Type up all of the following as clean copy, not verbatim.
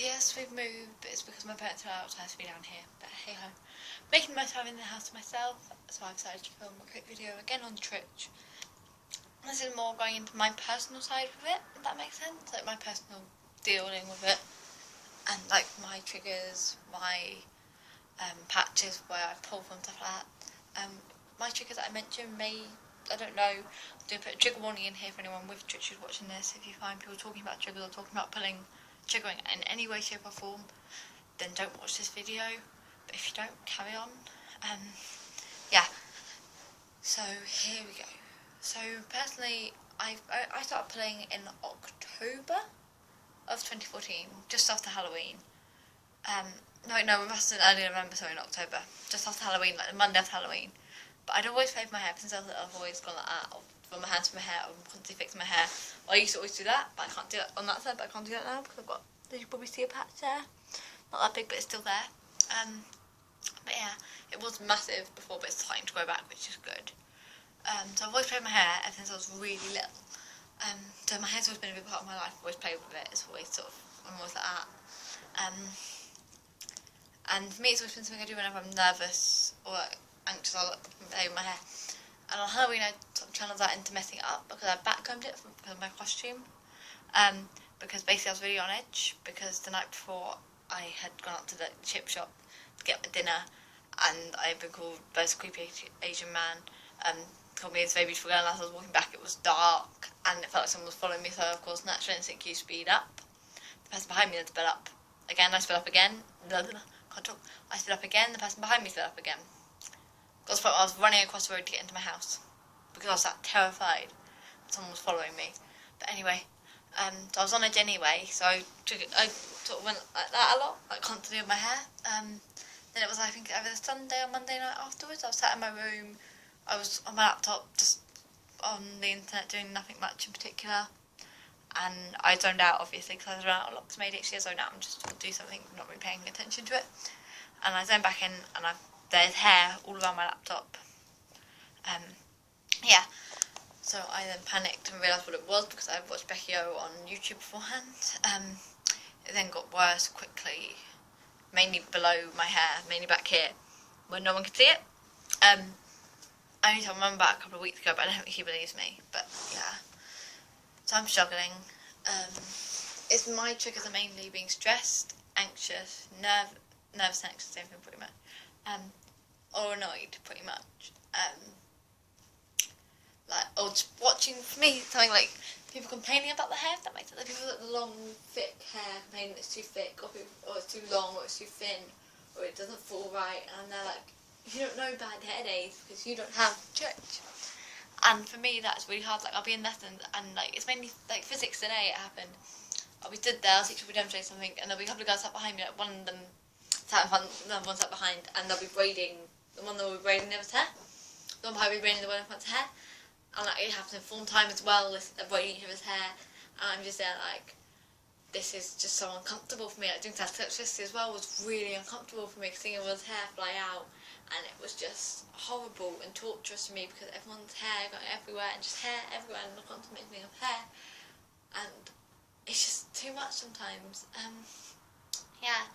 yes, we've moved, but it's because my parents are out, so I have to be down here. But hey ho. Making my time in the house to myself, so I've decided to film a quick video again on Trich. This is more going into my personal side of it, if that makes sense. Like my personal dealing with it. And like my triggers, my patches where I pull from, stuff like that. My triggers that I mentioned may, I don't know, do put a trigger warning in here for anyone with Trich who's watching this. If you find people talking about triggers or talking about pulling, triggering in any way, shape or form, then don't watch this video. But if you don't, carry on. Yeah. So here we go. So personally, I started pulling in October of 2014, just after Halloween. No, it must have been early November, sorry, in October. Just after Halloween, like the Monday after Halloween. But I'd always played my hair since I've always gone like that, or from my hands to my hair, or constantly fixing my hair. Well, I used to always do that, but I can't do it on that side, but I can't do that now because I've got, as you probably see, a patch there. Not that big, but it's still there. But yeah, it was massive before, but it's starting to grow back, which is good. So I've always played my hair ever since I was really little. So my hair's always been a big part of my life. I've always played with it. It's always sort of, I'm always like that. And for me, it's always been something I do whenever I'm nervous or anxious. I'll play with my hair. And on Halloween, I sort of channeled that into messing it up because I backcombed it because of my costume. Because basically I was really on edge because the night before I had gone up to the chip shop to get my dinner, and I had been called by this creepy Asian man. Called me his very beautiful girl, and as I was walking back it was dark and it felt like someone was following me, so of course natural instinct you speed up. The person behind me then sped up again, I sped up again, can't talk. I sped up again, the person behind me sped up again. Got to the point where I was running across the road to get into my house because I was that terrified that someone was following me. But anyway, so I was on edge anyway, so I sort of went like that a lot, like constantly with my hair. Then it was, I think, over the Sunday or Monday night afterwards, I was sat in my room, I was on my laptop, just on the internet, doing nothing much in particular, and I zoned out, obviously, because I was around a lot, because my ADHD, I zoned out and just do something, not really paying attention to it, and I zoned back in, and there's hair all around my laptop. Yeah, so I then panicked and realised what it was, because I watched Becky O on YouTube beforehand. It then got worse quickly, mainly below my hair, mainly back here, where no one could see it. I only told my mum about a couple of weeks ago, but I don't think she believes me. But yeah, so I'm struggling. It's my triggers are mainly being stressed, anxious, nervous and anxious, same thing pretty much, or annoyed pretty much. Like, or just watching, for me, something like people complaining about the hair, if that makes sense. Like people with the long, thick hair complaining it's too thick, or it's too long, or it's too thin, or it doesn't fall right, and they're like, you don't know bad hair days because you don't have Trich. And for me that's really hard. Like I'll be in lessons and like it's mainly like physics today it happened. I'll be stood there, I'll teach you to demonstrate something, and there'll be a couple of guys sat behind me, like one of them sat in front, another one sat behind, and they'll be braiding, the one that will be braiding the other's hair, the one behind will be braiding the one in front's hair, and like it happens in form time as well, they're braiding each other's hair, and I'm just there like, this is just so uncomfortable for me. Like doing electricity as well was really uncomfortable for me, seeing everyone's hair fly out, and it was just horrible and torturous for me because everyone's hair got everywhere and just hair everywhere and the constant mixing of hair, and it's just too much sometimes. Yeah,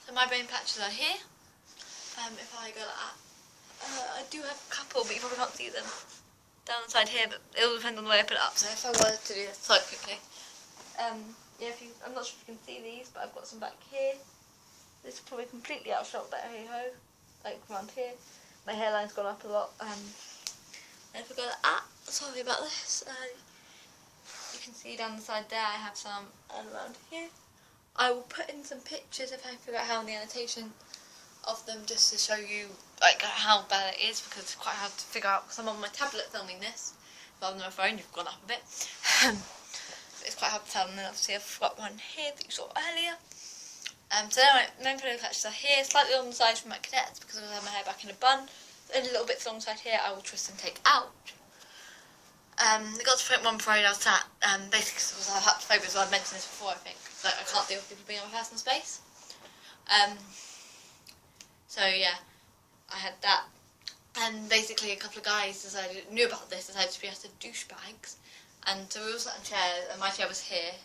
so my brain patches are here. If I go like that, I do have a couple, but you probably can't see them down the side here, but it all depends on the way I put it up. So if I were to do this quite quickly, yeah, I'm not sure if you can see these, but I've got some back here. This is probably completely out of shot, but hey ho, like around here. My hairline's gone up a lot. And if I go like that, sorry about this. You can see down the side there I have some, and around here. I will put in some pictures if I figure out how in the annotation of them, just to show you like how bad it is, because it's quite hard to figure out because I'm on my tablet filming this rather than my phone. You've gone up a bit. It's quite hard to tell, and then obviously I've got one here that you saw earlier. So now my main pillow patches are here, slightly on the side from my cadets because I have my hair back in a bun. Only a little bit along the side here I will twist and take out. It got to the point one Friday I was sat, basically because I had phobia, so I've mentioned this before I think, like I can't deal with people being in my personal space. So yeah, I had that. And basically a couple of guys knew about this, decided to be us to douchebags. And so we all sat in chairs, and my chair was here,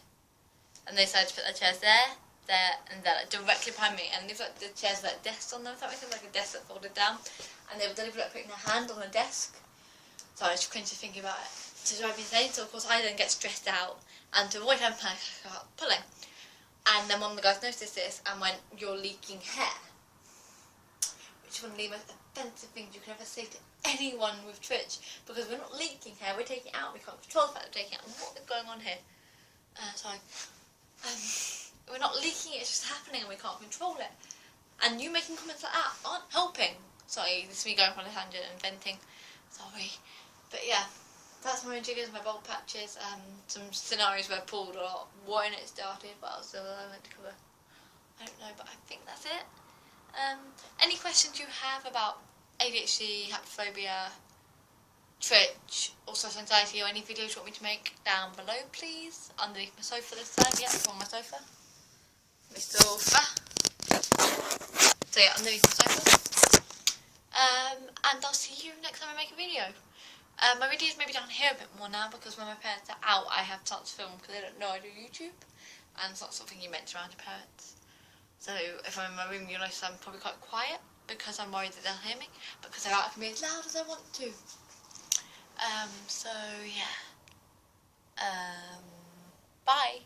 and they decided to put their chairs there, there, and they're like directly behind me, and they've like the chairs like desks on them, if that makes sense, like a desk that's folded down, and they were deliberately like putting their hand on the desk. So I was cringing thinking about it. To drive me insane, so of course I then get stressed out, and to avoid having panic, I start pulling. And then one of the guys noticed this and went, "You're leaking hair." Which is one of the most offensive things you can ever say to anyone with Trich, because we're not leaking hair, we're taking it out, we can't control the fact we're taking it out. What is going on here? We're not leaking it, it's just happening and we can't control it. And you making comments like that aren't helping. Sorry, this is me going on a tangent and venting. Sorry. But yeah, that's my jiggers, my bold patches, some scenarios where I pulled a lot, when it started, but I was still meant to cover. I don't know, but I think that's it. Any questions you have about ADHD, haptophobia, Trich, or social anxiety, or any videos you want me to make, down below please. Underneath my sofa this time, yeah, on my sofa. My sofa. So yeah, underneath my sofa. And I'll see you next time I make a video. My videos may be down here a bit more now, because when my parents are out I have started to film, because they don't know I do YouTube. And it's not something you meant around your parents. So if I'm in my room, you'll notice I'm probably quite quiet, because I'm worried that they'll hear me, but because they're out I can be as loud as I want to. So yeah. Bye.